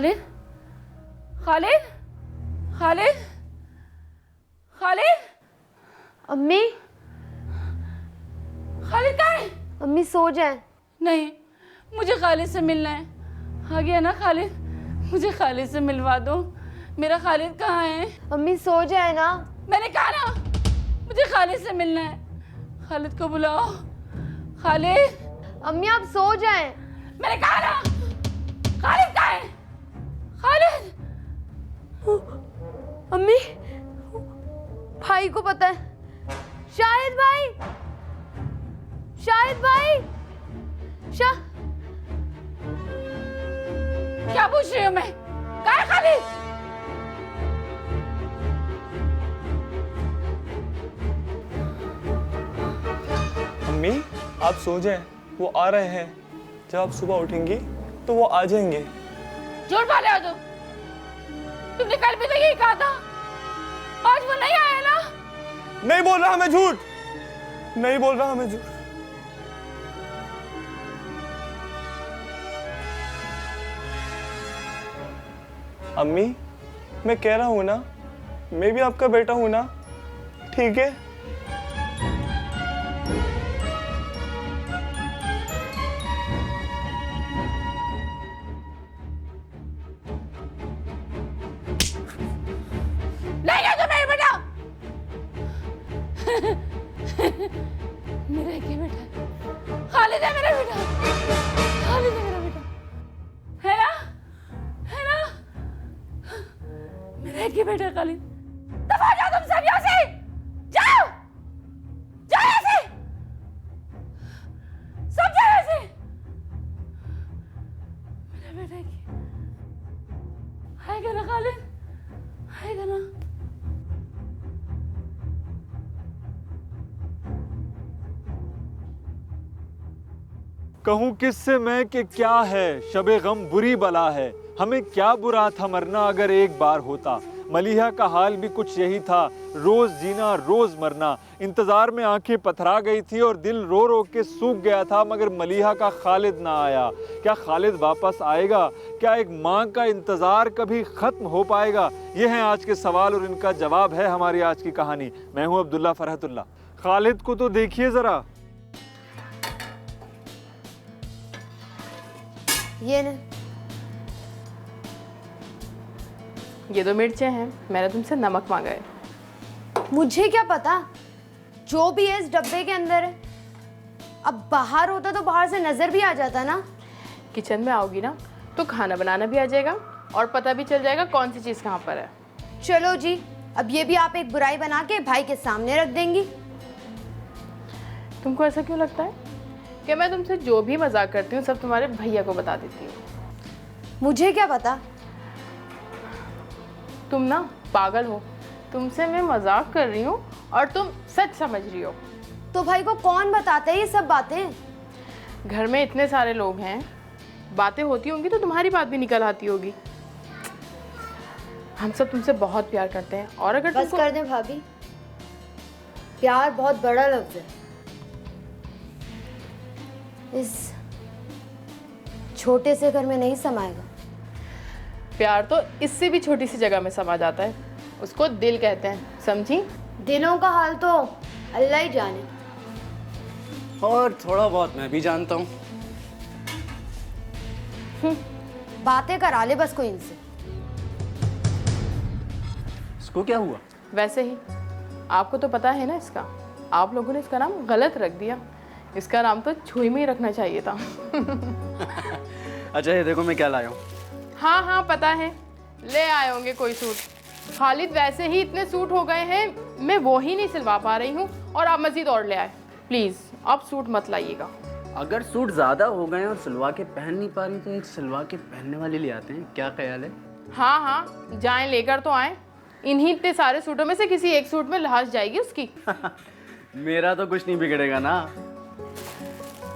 खालिद, खालिद, खालिद, खालिद। अम्मी, खालिद कहाँ है? अम्मी सो जाए। नहीं, मुझे खालिद से मिलना है। आ गया ना खालिद? मुझे खालिद से मिलवा दो। मेरा खालिद कहाँ है? अम्मी सो जाए ना। मैंने कहा ना, मुझे खालिद से मिलना है। खालिद को बुलाओ। खालिद। अम्मी आप सो जाए। मैंने कहा ना, खालिद कहाँ है? खालिद। अम्मी, भाई को पता है। शाहिद भाई, शाहिद भाई, क्या पूछ रही हूँ मैं? कहाँ है खालिद? अम्मी आप सो जाएं, वो आ रहे हैं। जब आप सुबह उठेंगी तो वो आ जाएंगे। झूठ बोल रहे हो तुम। तुमने कल भी तो यही कहा था। आज वो नहीं आया ना? नहीं बोल रहा मैं झूठ, नहीं बोल रहा मैं झूठ। अम्मी मैं कह रहा हूं ना, मैं भी आपका बेटा हूं ना, ठीक है? नहीं है तो मेरा बेटा। मेरा एक ही बेटा है। खालिद है मेरा बेटा। खालिद है मेरा बेटा। है ना? है ना? मेरा एक ही बेटा है खालिद। दफा जाओ तुम सब यहाँ से। जाओ, जाओ यहाँ से। सब जाओ यहाँ से। मेरा बेटा एक ही आएगा ना खालिद? आएगा ना? कहूँ किससे मैं कि क्या है शबे गम बुरी बला है, हमें क्या बुरा था मरना अगर एक बार होता। मलीहा का हाल भी कुछ यही था, रोज जीना रोज मरना। इंतजार में आंखें पथरा गई थी और दिल रो रो के सूख गया था, मगर मलीहा का खालिद ना आया। क्या खालिद वापस आएगा? क्या एक माँ का इंतजार कभी खत्म हो पाएगा? ये हैं आज के सवाल और इनका जवाब है हमारी आज की कहानी। मैं हूँ अब्दुल्ला फरहतुल्ला। खालिद को तो देखिए जरा। ये ने ये 2 मिर्चें हैं, मैंने तुमसे नमक मांगा है। मुझे क्या पता जो भी है इस डब्बे के अंदर है। अब बाहर होता तो बाहर से नजर भी आ जाता ना। किचन में आओगी ना तो खाना बनाना भी आ जाएगा और पता भी चल जाएगा कौन सी चीज़ कहाँ पर है। चलो जी, अब ये भी आप एक बुराई बना के भाई के सामने रख देंगी। तुमको ऐसा क्यों लगता है कि मैं तुमसे जो भी मजाक करती हूँ सब तुम्हारे भैया को बता देती हूँ? मुझे क्या पता। तुम ना पागल हो। तुमसे मैं मजाक कर रही हूँ और तुम सच समझ रही हो। तो भाई को कौन बताता है ये सब बातें? घर में इतने सारे लोग हैं, बातें होती होंगी तो तुम्हारी बात भी निकल आती होगी। हम सब तुमसे बहुत प्यार करते हैं और अगर बस कर दें भाभी, प्यार बहुत बड़ा लफ्ज है। इस छोटे से घर में नहीं समाएगा। प्यार तो इससे भी छोटी सी जगह में समा जाता है, उसको दिल कहते हैं, समझी? दिलों का हाल तो अल्लाह ही जाने। और थोड़ा बहुत मैं भी जानता हूँ। बातें करा ले बस कोई इनसे। इसको क्या हुआ? वैसे ही आपको तो पता है ना इसका, आप लोगों ने इसका नाम गलत रख दिया। इसका नाम तो छुई में ही रखना चाहिए था। अच्छा ये देखो मैं क्या लाया हूँ। हाँ हाँ पता है, ले आए होंगे कोई सूट। खालिद वैसे ही इतने सूट हो गए हैं, मैं वो ही नहीं सिलवा पा रही हूँ और आप मज़ीद और ले आए। प्लीज़ आप सूट मत लाइएगा। अगर सूट ज़्यादा हो गए और सिलवा के पहन नहीं पा रही तो एक सिलवा के पहनने वाले ले आते हैं, क्या ख्याल है? हाँ हाँ जाएं, लेकर तो आएँ। इन्हीं इतने सारे सूटों में से किसी एक सूट में लिहाज जाएगी उसकी। मेरा तो कुछ नहीं बिगड़ेगा ना।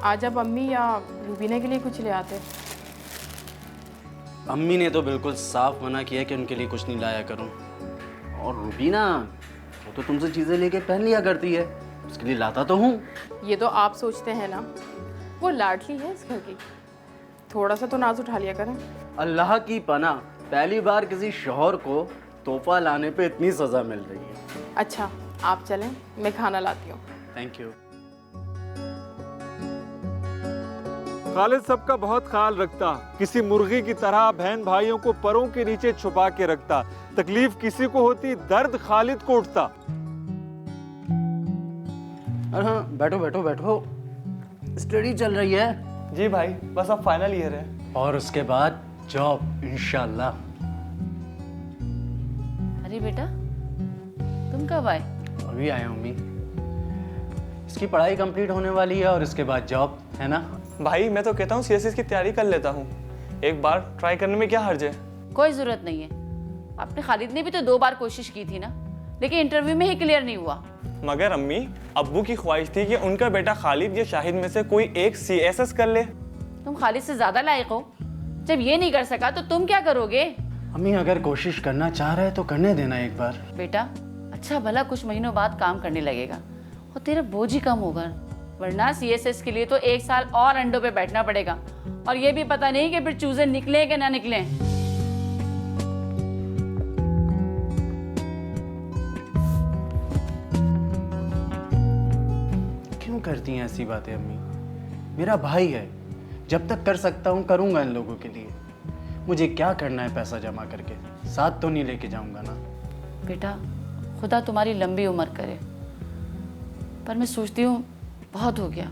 आज आप अम्मी या रूबीना के लिए कुछ ले आते। अम्मी ने तो बिल्कुल साफ मना किया कि उनके लिए कुछ नहीं लाया करूं। और रूबीना वो तो तुमसे चीज़ें लेके पहन लिया करती है, उसके लिए लाता तो हूँ। ये तो आप सोचते हैं ना, वो लाडली है इस घर की। थोड़ा सा तो नाज उठा लिया करें। अल्लाह की पनाह, पहली बार किसी शौहर को तोहफा लाने पे इतनी सज़ा मिल रही है। अच्छा आप चलें, मैं खाना लाती हूँ। Thank you. खालिद सबका बहुत ख्याल रखता, किसी मुर्गी की तरह बहन भाइयों को परों के नीचे छुपा के रखता। तकलीफ किसी को होती, दर्द खालिद को उठता। अरे हाँ, बैठो बैठो बैठो। स्टडी चल रही है? जी भाई, बस अब फाइनल ईयर है। और उसके बाद जॉब इंशाल्लाह। अरे बेटा, तुम कब आए? अभी आया हूँ अम्मी। इसकी पढ़ाई कंप्लीट होने वाली है और इसके बाद जॉब, है ना? भाई मैं तो कहता हूँ सीएसएस की तैयारी कर लेता हूँ, एक बार ट्राई करने में क्या हर्ज है। कोई ज़रूरत नहीं है। अपने खालिद ने भी तो 2 बार कोशिश की थी ना, लेकिन इंटरव्यू में ही क्लियर नहीं हुआ। मगर अम्मी, अब्बू की ख्वाहिश थी कि उनका बेटा खालिद या शाहिद में से कोई एक सीएसएस कर ले। तुम खालिद से ज़्यादा लायक हो। जब ये नहीं कर सका तो तुम क्या करोगे? अम्मी अगर कोशिश करना चाह रहा है तो करने देना एक बार। बेटा, अच्छा भला कुछ महीनों बाद काम करने लगेगा और तेरा बोझ ही कम होगा, वरना सीएसएस के लिए तो 1 साल और अंडों पे बैठना पड़ेगा, और ये भी पता नहीं कि फिर चूजे निकले कि ना निकले। क्यों करती हैं ऐसी बातें अम्मी? मेरा भाई है, जब तक कर सकता हूँ करूँगा इन लोगों के लिए। मुझे क्या करना है पैसा जमा करके, साथ तो नहीं लेके जाऊँगा ना। बेटा, खुदा तुम्हारी लंबी उम्र करे, पर मैं सोचती हूँ बहुत हो गया।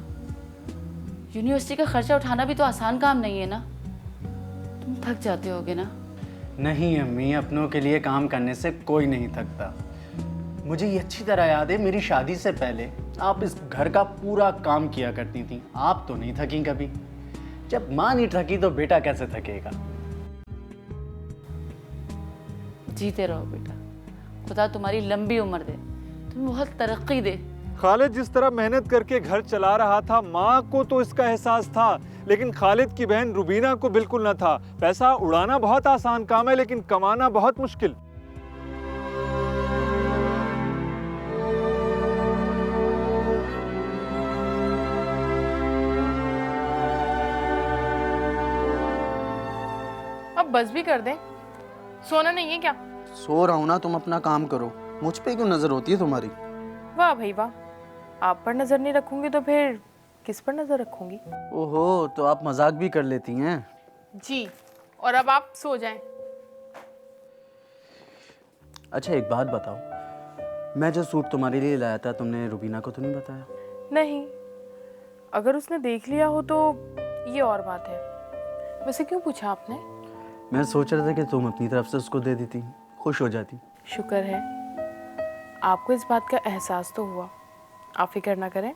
यूनिवर्सिटी का खर्चा उठाना भी तो आसान काम नहीं है ना। तुम थक जाते होगे ना। नहीं अम्मी, अपनों के लिए काम करने से कोई नहीं थकता। मुझे ये अच्छी तरह याद है, मेरी शादी से पहले आप इस घर का पूरा काम किया करती थी। आप तो नहीं थकी कभी। जब माँ नहीं थकी तो बेटा कैसे थकेगा? जीते रहो बेटा, खुदा तुम्हारी लंबी उम्र दे, तुम्हें बहुत तरक्की दे। खालिद जिस तरह मेहनत करके घर चला रहा था, माँ को तो इसका एहसास था, लेकिन खालिद की बहन रुबीना को बिल्कुल न था। पैसा उड़ाना बहुत आसान काम है, लेकिन कमाना बहुत मुश्किल। अब बस भी कर दें, सोना नहीं है क्या? सो रहा हूँ ना, तुम अपना काम करो। मुझ पे क्यों नजर होती है तुम्हारी? वाह भाई वाह, आप पर नजर नहीं रखूंगी तो फिर किस पर नजर रखूंगी? ओहो, तो आप मजाक भी कर लेती हैं। जी, और अब आप सो जाएं। अच्छा एक बात बताओ, मैं जो सूट तुम्हारे लिए लाया था, तुमने रुबीना को तो नहीं बताया? नहीं, अगर उसने देख लिया हो तो ये और बात है। वैसे क्यों पूछा आपने? मैं सोच रहा था कि तुम अपनी तरफ से उसको दे देती, खुश हो जाती। शुक्र है आपको इस बात का एहसास तो हुआ। आप फिक्र ना करें,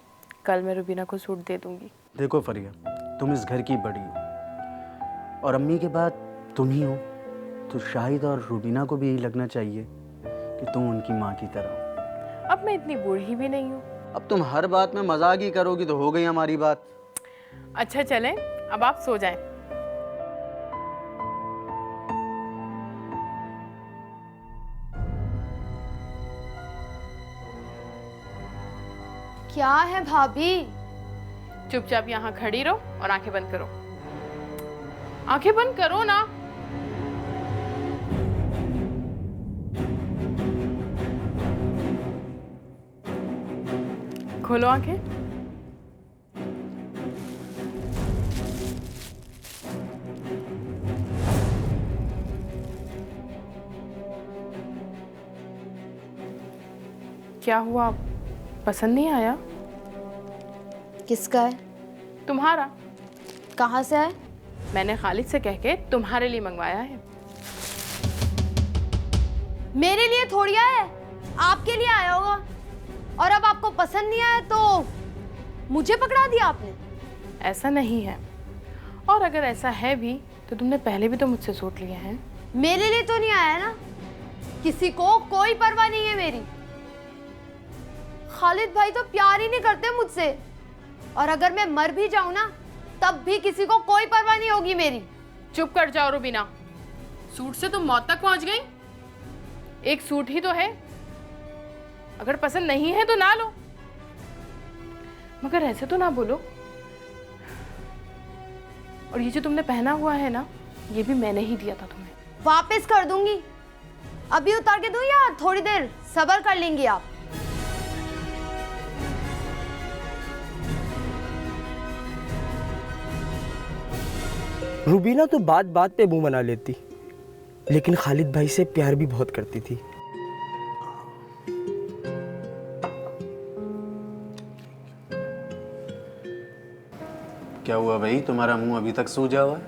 कल मैं रुबीना को सूट दे दूंगी। देखो फरिया, तुम इस घर की बड़ी हो और अम्मी के बाद तुम ही हो, तो शाहिद और रुबीना को भी यही लगना चाहिए कि तुम उनकी माँ की तरह हो। अब मैं इतनी बूढ़ी भी नहीं हूँ। अब तुम हर बात में मजाक ही करोगी तो हो गई हमारी बात। अच्छा चलें, अब आप सो जाएं। क्या है भाभी? चुपचाप यहाँ खड़ी रहो और आंखें बंद करो। आंखें बंद करो ना। खोलो आंखें। क्या हुआ, पसंद नहीं आया? किसका है? तुम्हारा। कहाँ से है? मैंने खालिद से कह के तुम्हारे लिए मंगवाया है। मेरे लिए थोड़ी आया है, आपके लिए आया होगा। और अब आपको पसंद नहीं आया तो मुझे पकड़ा दिया आपने। ऐसा नहीं है, और अगर ऐसा है भी तो तुमने पहले भी तो मुझसे सूट लिया है। मेरे लिए तो नहीं आया ना, किसी को कोई परवाह नहीं है मेरी। खालिद भाई तो प्यार ही नहीं करते मुझसे, और अगर मैं मर भी जाऊं ना तब भी किसी को कोई परवाह नहीं होगी मेरी। चुप कर जाओ रुबीना, सूट से तुम मौत तक पहुंच गई। एक सूट ही तो है, अगर पसंद नहीं है तो ना लो, मगर ऐसे तो ना बोलो। और ये जो तुमने पहना हुआ है ना, ये भी मैंने ही दिया था तुम्हें। वापस कर दूंगी। अभी उतार के दूं या थोड़ी देर सब्र कर लेंगी आप? रूबीना तो बात बात पे मुंह बना लेती, लेकिन खालिद भाई से प्यार भी बहुत करती थी। क्या हुआ भाई, तुम्हारा मुंह अभी तक सूजा हुआ है?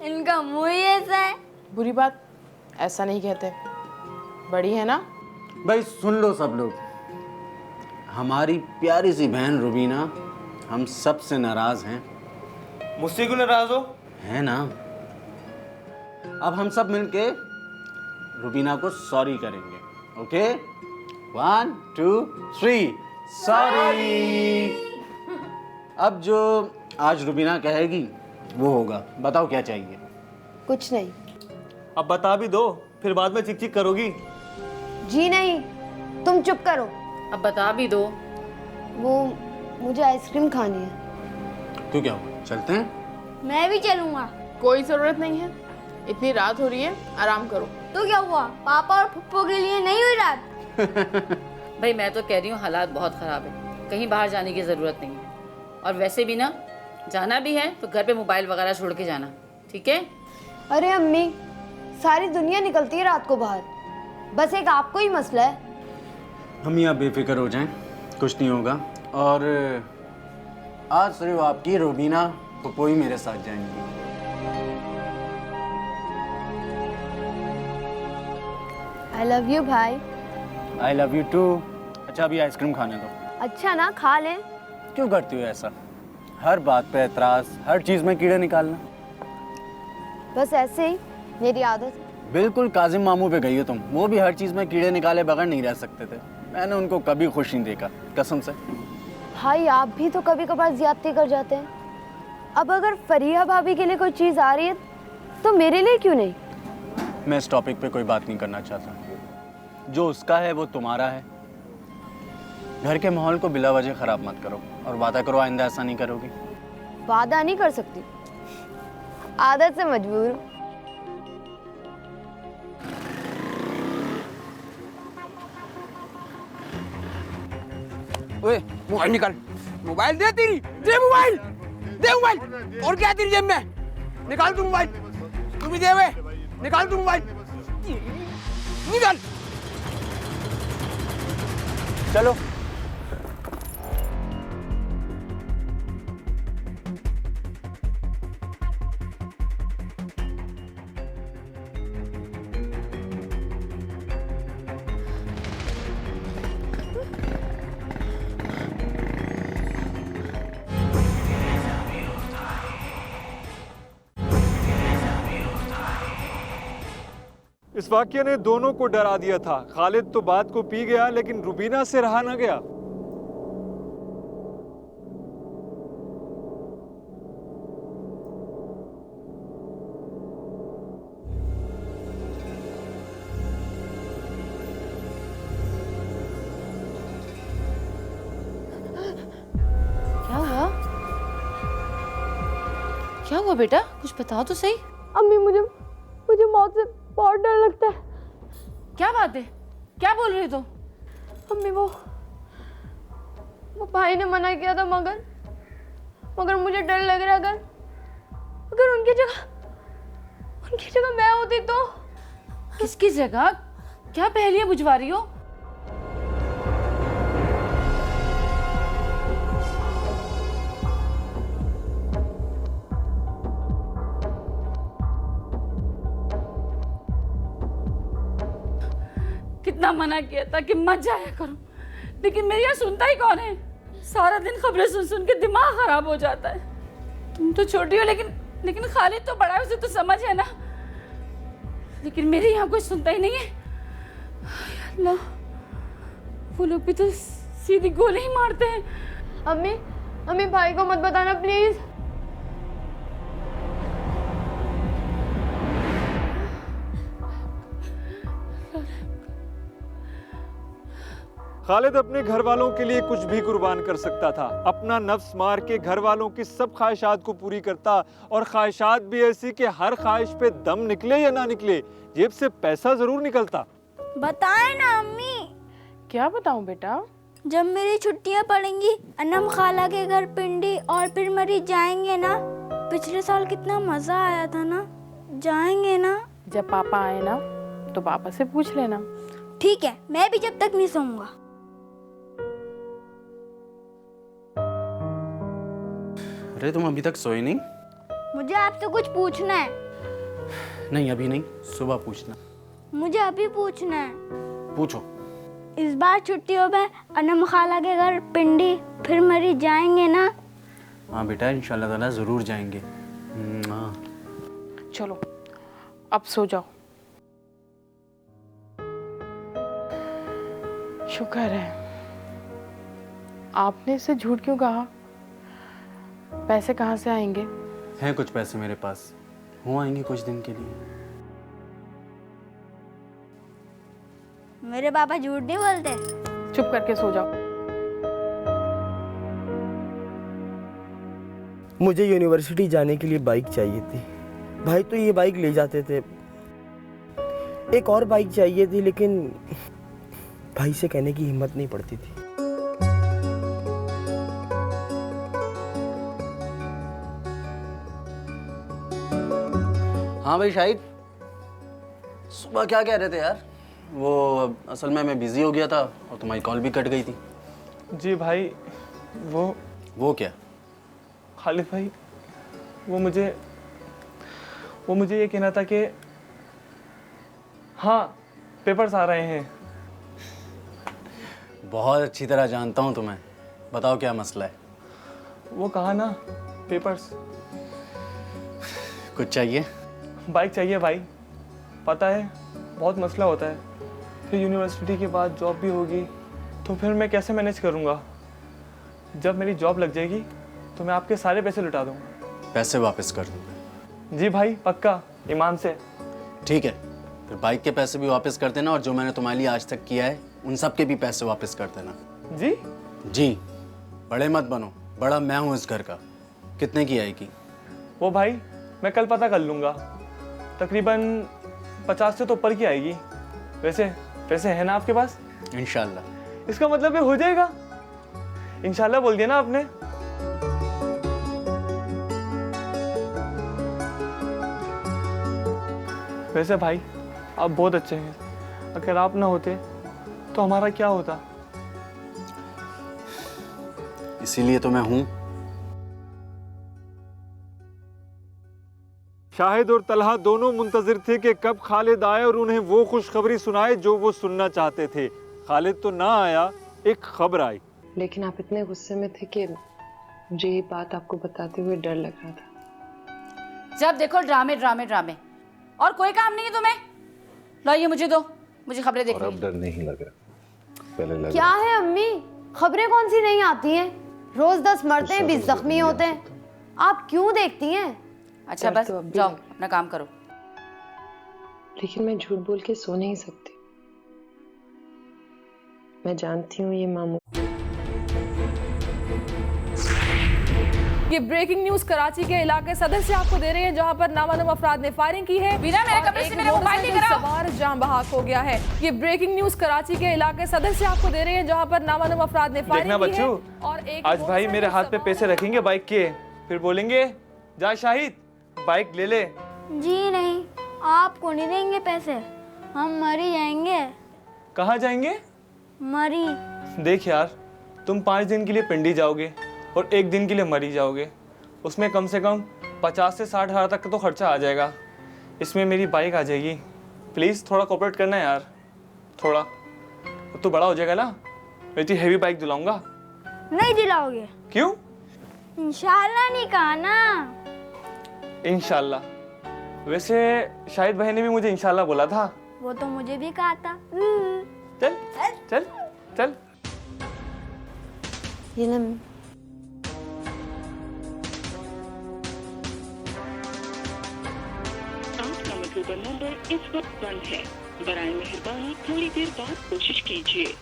इनका मुंह ही ऐसा है। बुरी बात, ऐसा नहीं कहते। बड़ी है ना? भाई सुन लो सब लोग, हमारी प्यारी सी बहन रूबीना हम सब से नाराज हैं। मुझसे क्यों नाराज हो? है ना? अब हम सब मिलके रूबीना को सॉरी करेंगे। Okay, 1 2 3 sorry. अब जो आज रूबीना कहेगी वो होगा। बताओ क्या चाहिए? कुछ नहीं। अब बता भी दो, फिर बाद में चिक चिक करोगी। जी नहीं, तुम चुप करो। अब बता भी दो। वो मुझे आइसक्रीम खानी है। तो क्या हुआ, चलते हैं? मैं भी चलूंगा। कोई ज़रूरत नहीं है, इतनी रात हो रही है, आराम करो। तो क्या हुआ, पापा और पप्पू के लिए नहीं हुई रात? भाई मैं तो कह रही हूँ हालात बहुत ख़राब है, कहीं बाहर जाने की ज़रूरत नहीं है। और वैसे भी ना, जाना भी है तो घर पे मोबाइल वगैरह छोड़ के जाना, ठीक है? अरे अम्मी, सारी दुनिया निकलती है रात को बाहर, बस एक आपको ही मसला है। हम यहाँ बेफिक्र हो जाएं, कुछ नहीं होगा। और आज सिर्फ आपकी रूबीना पप्पू ही मेरे साथ जाएंगी। आई लव यू भाई। I love you too. अच्छा अभी आइसक्रीम खाने दो। अच्छा ना, खा लें। क्यों करती हो ऐसा? हर बात पे एतराज, हर चीज़ में कीड़े निकालना। बस ऐसे ही मेरी आदत। बिल्कुल काजिम मामू पे गई हो तुम। वो भी हर चीज़ में कीड़े निकाले बगैर नहीं रह सकते थे। मैंने उनको कभी खुश नहीं देखा, कसम से। भाई आप भी तो कभी कभार ज्यादती कर जाते हैं। अब अगर फरिया भाभी के लिए कोई चीज़ आ रही है तो मेरे लिए क्यों नहीं? मैं इस टॉपिक पे कोई बात नहीं करना चाहता। जो उसका है वो तुम्हारा है। घर के माहौल को बिला वजह ख़राब मत करो और वादा करो आइंदा ऐसा नहीं करोगी। वादा नहीं कर सकती, आदत से मजबूर हूँ। ओए मोबाइल निकाल। मोबाइल दे तेरी, दे मोबाइल, दे मोबाइल। और क्या है तेरी जेब में? निकाल तू मोबाइल। तू भी दे वे, निकाल तू मोबाइल, निकाल। चलो। इस वाक्य ने दोनों को डरा दिया था। खालिद तो बात को पी गया, लेकिन रूबीना से रहा ना गया। क्या हुआ? क्या हुआ बेटा, कुछ बताओ तो सही। अम्मी मुझे मौत से बहुत डर लगता है। क्या बात है, क्या बोल रही हो? अम्मी वो भाई ने मना किया था, मगर मुझे डर लग रहा है अगर उनकी जगह मैं होती तो। किसकी जगह? क्या पहेलियां बुझवा रही हो? कितना मना किया था कि मत जाया करो, लेकिन मेरी यहाँ सुनता ही कौन है? सारा दिन खबरें सुन सुन के दिमाग खराब हो जाता है। तुम तो छोटी हो, लेकिन खालिद तो बड़ा है, उसे तो समझ है ना। लेकिन मेरे यहाँ कोई सुनता ही नहीं है। अल्लाह, वो लोग भी तो सीधी गोली ही मारते हैं। अम्मी भाई को मत बताना प्लीज। खालिद अपने घर वालों के लिए कुछ भी कुर्बान कर सकता था, अपना नफ्स मार के घर वालों की सब ख्वाहिशात को पूरी करता, और ख्वाहिशात भी ऐसी कि हर ख्वाहिश पे दम निकले या ना निकले जेब से पैसा जरूर निकलता। बताए ना अम्मी, क्या बताऊं बेटा? जब मेरी छुट्टियां पड़ेंगी अनम खाला के घर पिंडी और फिर मरी जाएंगे ना। पिछले साल कितना मजा आया था ना, जाएंगे ना? जब पापा आए ना तो पापा से पूछ लेना। ठीक है, मैं भी जब तक नहीं सोऊंगा। अरे तुम अभी तक सोए नहीं? मुझे आपसे कुछ पूछना है। नहीं अभी नहीं, सुबह पूछना। मुझे अभी पूछना है। पूछो। इस बार छुट्टियों में अनम खाला के घर पिंडी फिर मरी जाएंगे ना? हाँ बेटा, इंशाल्लाह ताला जरूर जाएंगे। चलो अब सो जाओ। शुक्र है आपने इसे झूठ क्यों कहा? पैसे कहाँ से आएंगे? हैं कुछ पैसे मेरे पास, हो आएंगे कुछ दिन के लिए। मेरे पापा झूठ नहीं बोलते। चुप करके सो जाओ। मुझे यूनिवर्सिटी जाने के लिए बाइक चाहिए थी। भाई तो ये बाइक ले जाते थे। एक और बाइक चाहिए थी, लेकिन भाई से कहने की हिम्मत नहीं पड़ती थी। हाँ भाई शाहिद, सुबह क्या कह रहे थे यार? वो असल में मैं बिजी हो गया था और तुम्हारी कॉल भी कट गई थी। जी भाई, वो क्या? खालिद भाई, वो मुझे ये कहना था कि हाँ, पेपर्स आ रहे हैं। बहुत अच्छी तरह जानता हूँ तुम्हें। बताओ क्या मसला है? वो कहा ना, पेपर्स। कुछ चाहिए? बाइक चाहिए भाई। पता है बहुत मसला होता है, फिर यूनिवर्सिटी के बाद जॉब भी होगी तो फिर मैं कैसे मैनेज करूँगा? जब मेरी जॉब लग जाएगी तो मैं आपके सारे पैसे लुटा दूँगा। पैसे वापस कर दूँगा। जी भाई, पक्का, ईमान से। ठीक है, फिर बाइक के पैसे भी वापस कर देना, और जो मैंने तुम्हारे लिए आज तक किया है उन सब के भी पैसे वापस कर देना। जी जी, बड़े मत बनो, बड़ा मैं हूँ इस घर का। कितने की आएगी? वो भाई मैं कल पता कर लूँगा, तकरीबन 50 से तो ऊपर की आएगी। वैसे पैसे हैं ना आपके पास? इंशाल्लाह। इसका मतलब ये हो जाएगा? इंशाल्लाह बोल दिया ना आपने। वैसे भाई आप बहुत अच्छे हैं, अगर आप ना होते तो हमारा क्या होता? इसीलिए तो मैं हूँ। शाहिद और तलहा दोनों मुंतजिर थे कि कब खालिद आए और उन्हें वो खुशखबरी सुनाए जो वो सुनना चाहते थे। खालिद तो ना आया, एक खबर आई। लेकिन आप इतने गुस्से में थे कि मुझे ये बात आपको बताते हुए डर लग रहा था। जब देखो ड्रामे ड्रामे ड्रामे, और कोई काम नहीं है तुम्हें? लो ये मुझे दो, मुझे खबरें देखनी। अब डर नहीं लगा, पहले लगा। क्या है अम्मी, खबरें कौन सी नहीं आती हैं? रोज 10 मरते हैं, 20 जख्मी होते हैं। आप क्यों देखती हैं? अच्छा बस जाओ, अपना काम करो। लेकिन मैं झूठ बोल के सो नहीं सकती। मैं जानती हूँ ये मामू। ये ब्रेकिंग न्यूज कराची के इलाके सदस्य आपको दे रहे हैं, जहां पर नामालूम अफराद ने फायरिंग की है। बिना मेरे कमरे से मेरा मोबाइल लेकर आओ। सवार जान बहक हो गया है। ये ब्रेकिंग न्यूज कराची के इलाके सदस्य आपको दे रहे हैं, जहां पर नामालूम अफराद ने देखना फायरिंग की है। बच्चों, और एक आज भाई मेरे हाथ पे पैसे रखेंगे बाइक के, फिर बोलेंगे जा शाहिद बाइक ले ले। जी नहीं, आपको नहीं देंगे पैसे, हम मरी जाएंगे। कहाँ जाएंगे? मरी। देख यार, तुम 5 दिन के लिए पिंडी जाओगे और 1 दिन के लिए मरी जाओगे, उसमें कम से कम 50 से 60 हज़ार तक का तो खर्चा आ जाएगा। इसमें मेरी बाइक आ जाएगी। प्लीज़ थोड़ा कोऑपरेट करना यार, थोड़ा तो बड़ा हो जाएगा ना। मैं इतनी हैवी बाइक दिलाऊंगा। नहीं दिलाओगे? क्यों? इंशाल्लाह नहीं कहा ना। इंशाल्लाह। वैसे शाहिद भाई ने भी मुझे इंशाल्लाह बोला था। वो तो मुझे भी कहा था। चल चल चल। ये ना आपका मौजूदा नंबर इस वक्त बंद है, बराए मेहरबानी थोड़ी देर बाद कोशिश कीजिए।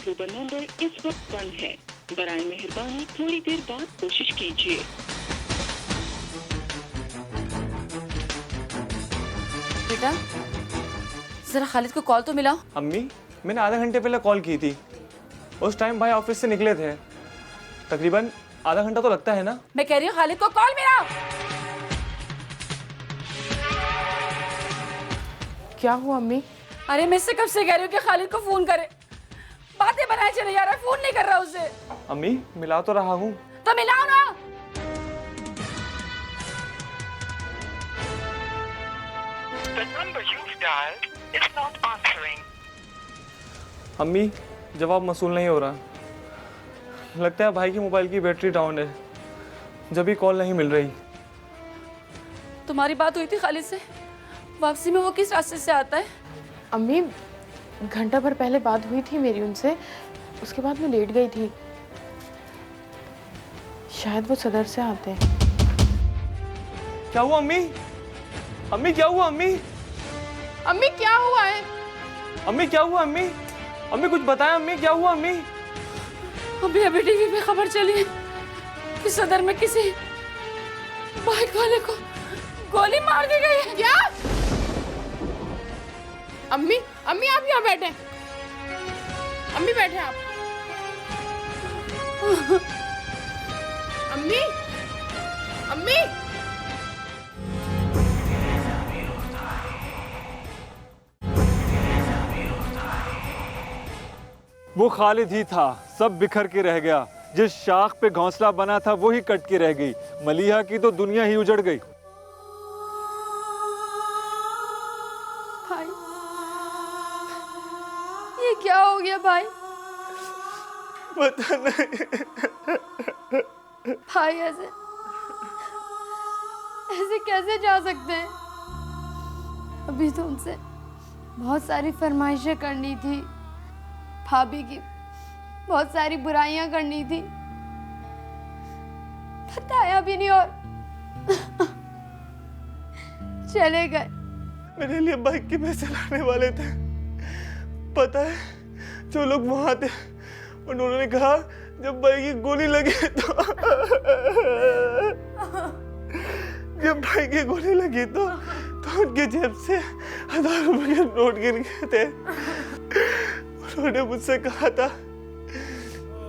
मतलूबा नंबर इस वक्त बंद है। बराए मेहरबानी थोड़ी देर बाद कोशिश कीजिए। बेटा जरा खालिद को कॉल तो मिलाओ। अम्मी, मैंने आधा घंटे पहले कॉल की थी। उस टाइम भाई ऑफिस से निकले थे। तकरीबन आधा घंटा तो लगता है ना। मैं कह रही हूँ खालिद को कॉल मिलाओ। क्या हुआ अम्मी? अरे मैं इससे कब से कह रही हूँ कि खालिद को फोन करे, बातें बनाए चले जा रहा है, फोन नहीं कर रहा उसे। अम्मी मिला तो रहा हूँ। तो मिलाओ ना। अम्मी जवाब मसूल नहीं हो रहा। लगता है भाई की मोबाइल की बैटरी डाउन है, जब भी कॉल नहीं मिल रही। तुम्हारी बात हुई थी खालिद से? वापसी में वो किस रास्ते से आता है? अम्मी घंटा भर पहले बात हुई थी मेरी उनसे, उसके बाद मैं लेट गई थी। शायद वो सदर से आते हैं। क्या हुआ अम्मी? अम्मी क्या हुआ अम्मी? अम्मी क्या हुआ है? अम्मी क्या हुआ अम्मी? अम्मी कुछ बताएं अम्मी, क्या हुआ अम्मी? अभी अभी टीवी पे खबर चली है कि सदर में किसी बाइक वाले को गोली मार दी गई है। क्या? अम्मी अम्मी आप यहाँ बैठे। अम्मी बैठे आप। अम्मी अम्मी वो खालिद ही था, सब बिखर के रह गया। जिस शाख पे घोंसला बना था वो ही कट के रह गई। मलिहा की तो दुनिया ही उजड़ गई। भाई ये क्या हो गया भाई? पता नहीं। भाई ऐसे कैसे जा सकते हैं? अभी तो उनसे बहुत सारी फरमाइशें करनी थी, भाभी की बहुत सारी बुराइयां करनी थी, बताया भी नहीं और चले गए। मेरे लिए बाइक के पैसे लाने वाले थे। पता है जो लोग वहां थे उन्होंने कहा जब भाई की गोली लगी तो उनकी जेब से 1000 रुपए के नोट गिर गए थे। उन्होंने मुझसे कहा था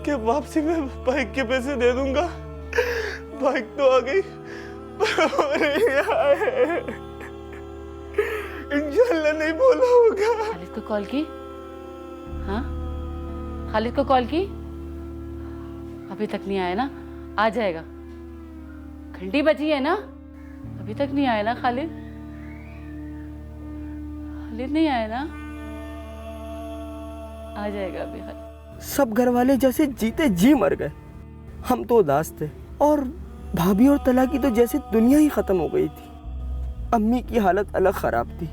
कि वापसी में बाइक के पैसे दे दूंगा। बाइक तो आ गई पर वो नहीं आए। इंशाल्लाह नहीं बोला होगा। खालिद को कॉल की? हाँ खालिद को कॉल की? अभी तक नहीं आया ना? आ जाएगा, घंटी बजी है ना, अभी तक नहीं आया ना खालिद? खालिद नहीं आया ना? आ जाएगा अभी खालिद। सब घर वाले जैसे जीते जी मर गए। हम तो उदास थे और भाभी और तला की तो जैसे दुनिया ही खत्म हो गई थी। अम्मी की हालत अलग खराब थी,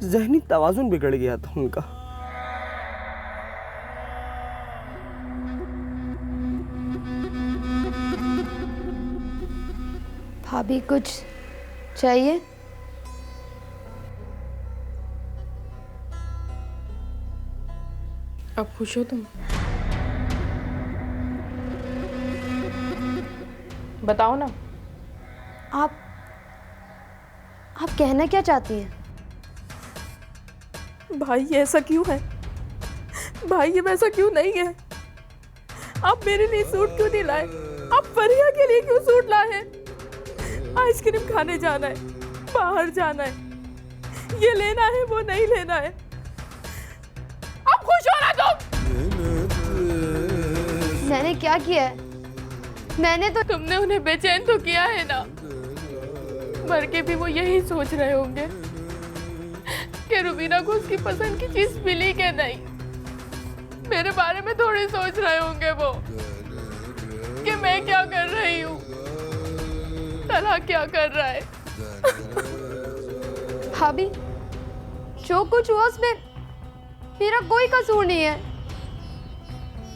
ज़हनी तवाज़ुन बिगड़ गया था उनका। भाभी कुछ चाहिए? अब खुश हो तुम? बताओ ना। आप कहना क्या चाहती हैं? भाई ये ऐसा क्यों है? भाई ये वैसा क्यों नहीं है? आप मेरे लिए सूट क्यों नहीं लाए? आप फरिया के लिए क्यों सूट लाए हैं? आइसक्रीम खाने जाना है, बाहर जाना है, ये लेना है, वो नहीं लेना है। आप खुश हो ना तुम? मैंने क्या किया है? मैंने तो तुमने उन्हें बेचैन तो किया है ना। मर के भी वो यही सोच रहे होंगे कि रुबीना को उसकी पसंद की चीज मिली कि नहीं। मेरे बारे में थोड़ी सोच रहे होंगे वो कि मैं क्या कर रही हूँ, तला क्या कर रहा है। भाभी जो कुछ हुआ उसमें मेरा कोई कसूर नहीं है।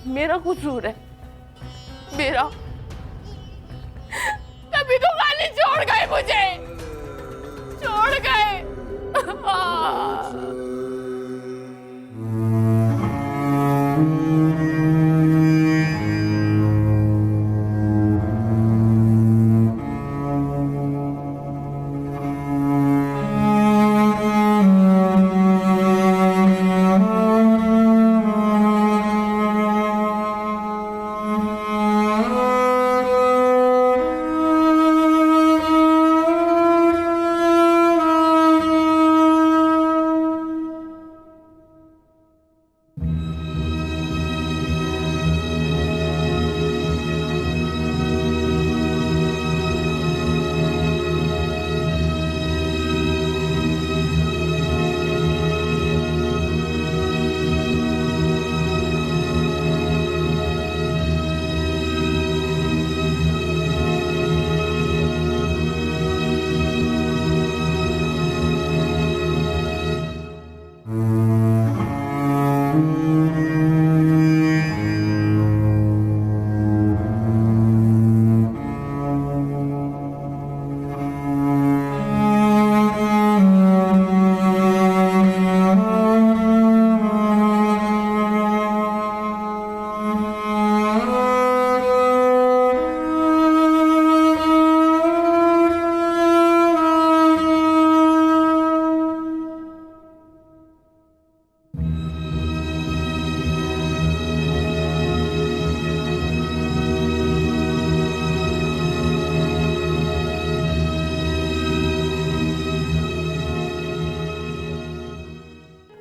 मेरा कसूर है, मेरा। तभी तो खाली छोड़ गए मुझे, छोड़ गए।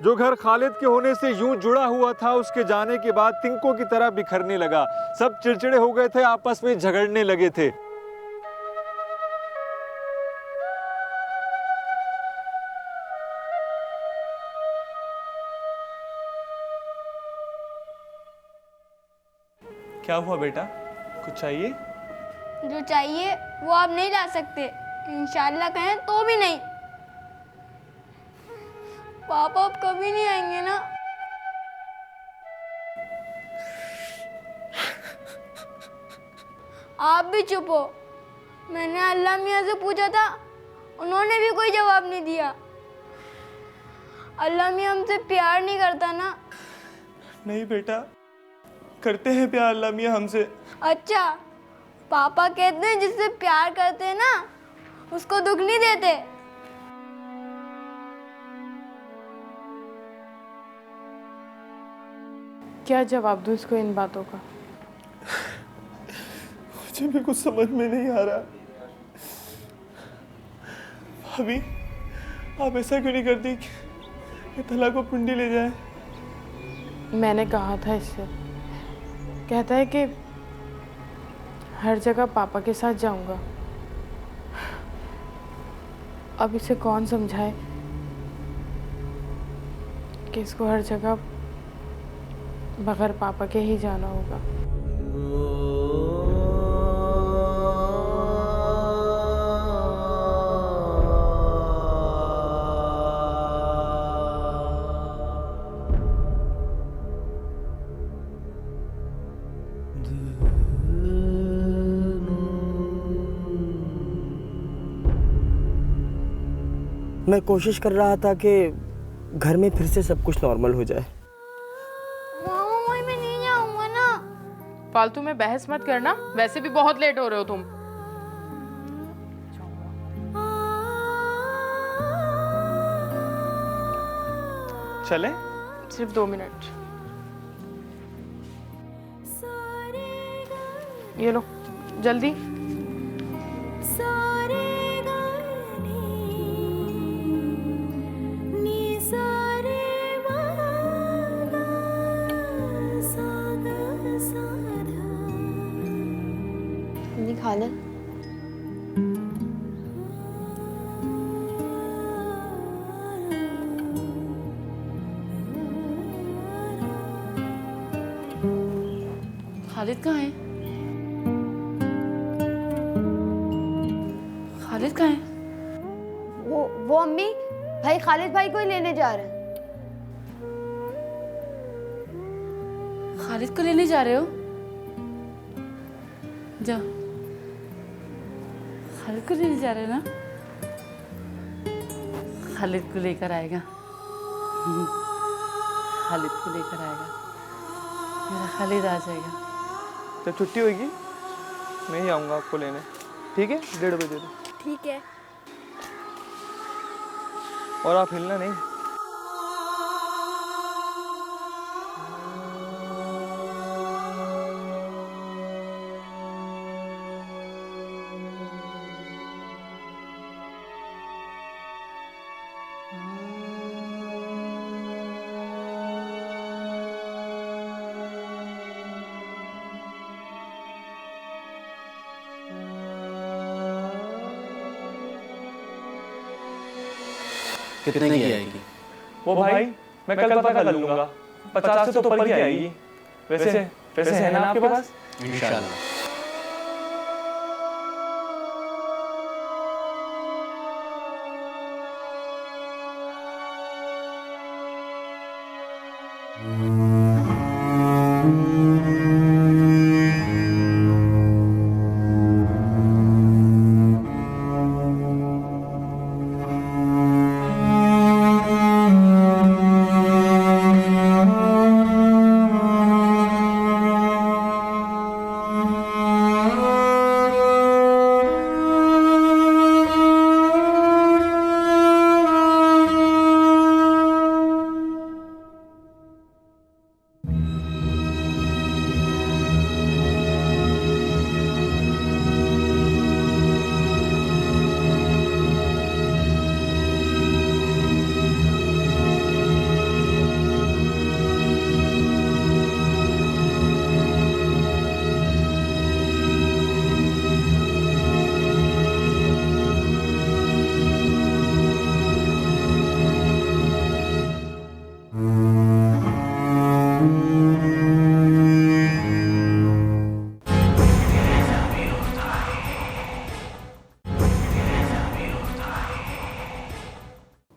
जो घर खालिद के होने से यूं जुड़ा हुआ था, उसके जाने के बाद तिनकों की तरह बिखरने लगा। सब चिड़चिड़े हो गए थे, आपस में झगड़ने लगे थे। क्या हुआ बेटा, कुछ चाहिए? जो चाहिए वो आप नहीं ला सकते, इंशाल्लाह कहें तो भी नहीं। पापा अब कभी नहीं आएंगे ना? आप भी चुप हो। मैंने अल्लाह मियाँ से पूछा था, उन्होंने भी कोई जवाब नहीं दिया। अल्लाह मियाँ हमसे प्यार नहीं करता ना? नहीं बेटा, करते हैं प्यार अल्लाह मियाँ हमसे। अच्छा, पापा कहते हैं जिससे प्यार करते हैं ना, उसको दुख नहीं देते। क्या जवाब दूँ इसको इन बातों का? मुझे भी कुछ समझ में नहीं आ रहा। भाभी, आप ऐसा क्यों नहीं करती कि तला को पिंडी ले जाए? मैंने कहा था इससे, कहता है कि हर जगह पापा के साथ जाऊंगा। अब इसे कौन समझाए कि इसको हर जगह बगैर पापा के ही जाना होगा। मैं कोशिश कर रहा था कि घर में फिर से सब कुछ नॉर्मल हो जाए। मामा मैं नहीं जाऊंगा ना। फालतू में बहस मत करना, वैसे भी बहुत लेट हो रहे हो तुम। चले? सिर्फ 2 मिनट। ये लो, जल्दी। खा ले। खालिद कहाँ है? खालिद कहाँ है? वो अम्मी भाई खालिद भाई को ही लेने जा रहे हैं। खालिद को लेने जा रहे हो? जाओ, खालिद को लेने जा रहे हो ना? खालिद को लेकर आएगा। खालिद को लेकर आएगा, मेरा खालिद आ जाएगा। जब छुट्टी होगी मैं ही आऊँगा आपको लेने, ठीक है? 1:30 बजे। ठीक है। और आप हिलना नहीं। कितने की आएगी? वो भाई मैं कल पता कर लूंगा। 50 से तो ऊपर की आएगी। वैसे पैसे है ना आपके पास? इंशाल्लाह।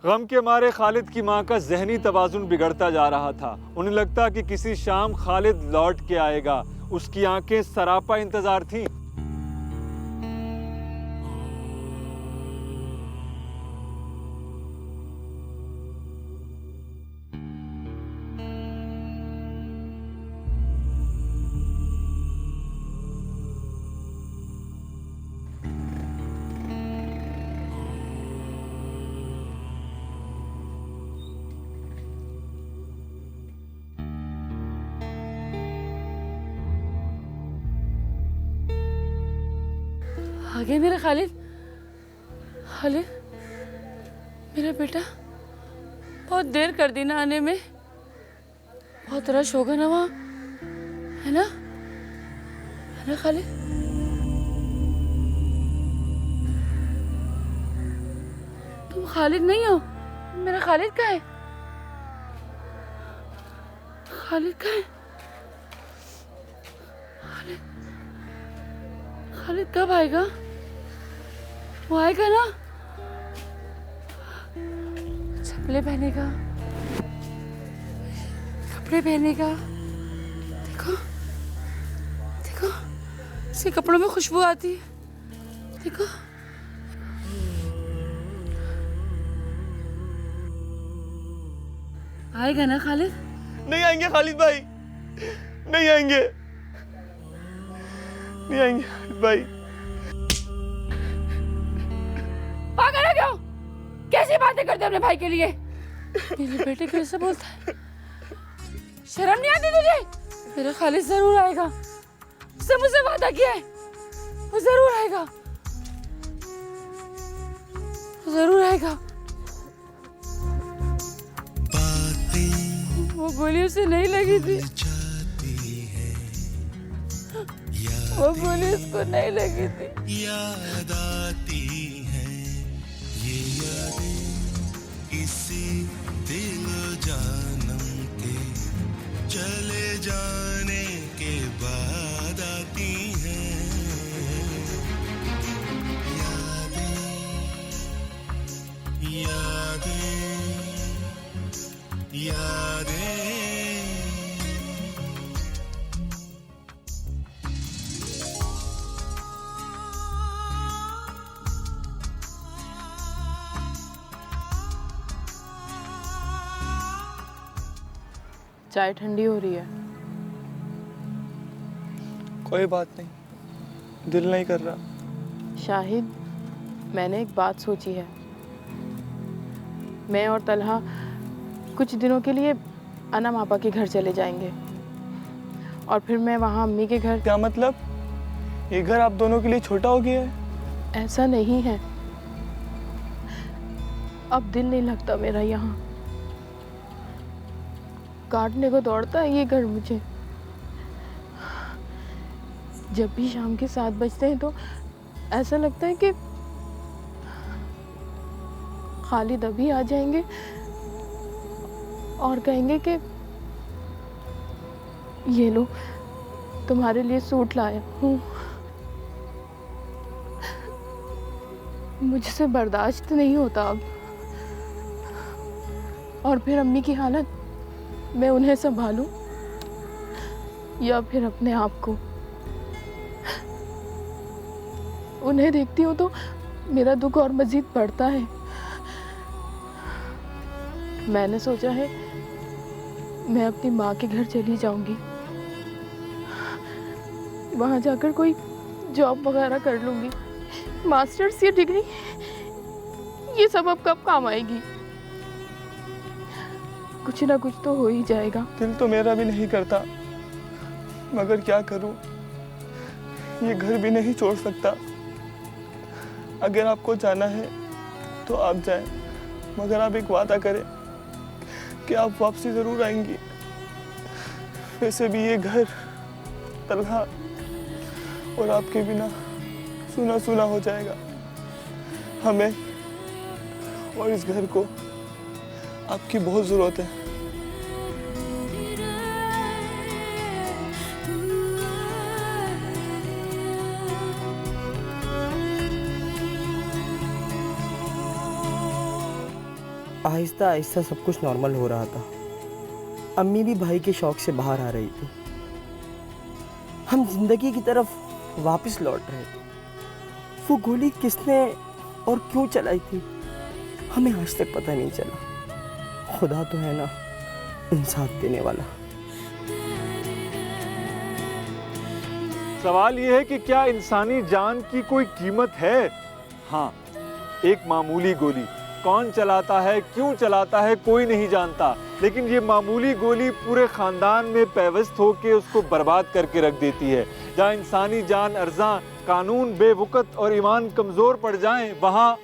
गम के मारे खालिद की माँ का जहनी तवाजुन बिगड़ता जा रहा था। उन्हें लगता कि किसी शाम खालिद लौट के आएगा। उसकी आंखें सरापा इंतजार थीं। आ गए मेरा खालिद। खालिद मेरा बेटा, बहुत देर कर दी ना आने में। बहुत रश होगा ना वहाँ, है ना खालिद? तुम खालिद नहीं हो? मेरा खालिद कहाँ है? खालिद कहाँ है? खालिद कब आएगा? वो आएगा ना? चप्पलें पहनेगा, कपड़े पहनेगा। देखो देखो, इसके कपड़ों में खुशबू आती है। देखो आएगा ना खालिद? नहीं आएंगे खालिद भाई, नहीं आएंगे, नहीं आएंगे खालिद भाई। पागल है क्यों? कैसी बातें करते अपने भाई के लिए? मेरे बेटे को ऐसा बोलता है? शर्म नहीं आती तुझे? मेरा खालिद जरूर आएगा, उसने मुझसे वादा किया है, वो जरूर आएगा, वो जरूर आएगा। वो गोली उसे नहीं लगी थी, वो गोली उसको नहीं लगी थी। याद आती है ये यादें इसी दिल जानम के चले जाने के बाद आती हैं। यादें यादें यादें। चाय ठंडी हो रही है। कोई बात नहीं, दिल नहीं कर रहा। शाहिद, मैंने एक बात सोची है। मैं और तलहा कुछ दिनों के लिए अना मापा के घर चले जाएंगे और फिर मैं वहाँ अम्मी के घर। क्या मतलब? ये घर आप दोनों के लिए छोटा हो गया है? ऐसा नहीं है, अब दिल नहीं लगता मेरा यहाँ। काटने को दौड़ता है ये घर मुझे। जब भी शाम के 7 बजते हैं तो ऐसा लगता है कि खालिद अभी आ जाएंगे और कहेंगे कि ये लो तुम्हारे लिए सूट लाया हूँ। मुझसे बर्दाश्त नहीं होता अब। और फिर अम्मी की हालत, मैं उन्हें संभालूं या फिर अपने आप को। उन्हें देखती हूँ तो मेरा दुख और मजीद बढ़ता है। मैंने सोचा है मैं अपनी माँ के घर चली जाऊंगी, वहाँ जाकर कोई जॉब वगैरह कर लूंगी। मास्टर्स या डिग्री ये सब अब कब काम आएगी? कुछ ना कुछ तो हो ही जाएगा। दिल तो मेरा भी नहीं करता, मगर क्या करूं, ये घर भी नहीं छोड़ सकता। अगर आपको जाना है तो आप जाएं, मगर आप एक वादा करें कि आप वापसी जरूर आएंगी। वैसे भी ये घर तलहा और आपके बिना सुना सुना हो जाएगा। हमें और इस घर को आपकी बहुत जरूरत है। आहिस्ता आहिस्ता सब कुछ नॉर्मल हो रहा था। अम्मी भी भाई के शौक से बाहर आ रही थी। हम जिंदगी की तरफ वापस लौट रहे थे। वो गोली किसने और क्यों चलाई थी हमें आज तक पता नहीं चला। खुदा तो है ना इंसाफ देने वाला। सवाल ये है कि क्या इंसानी जान की कोई कीमत है? हाँ, एक मामूली गोली कौन चलाता है, क्यों चलाता है, कोई नहीं जानता, लेकिन ये मामूली गोली पूरे खानदान में पेवस्त होकर उसको बर्बाद करके रख देती है। जहाँ इंसानी जान अर्जा, कानून बेवकत और ईमान कमज़ोर पड़ जाएं, वहाँ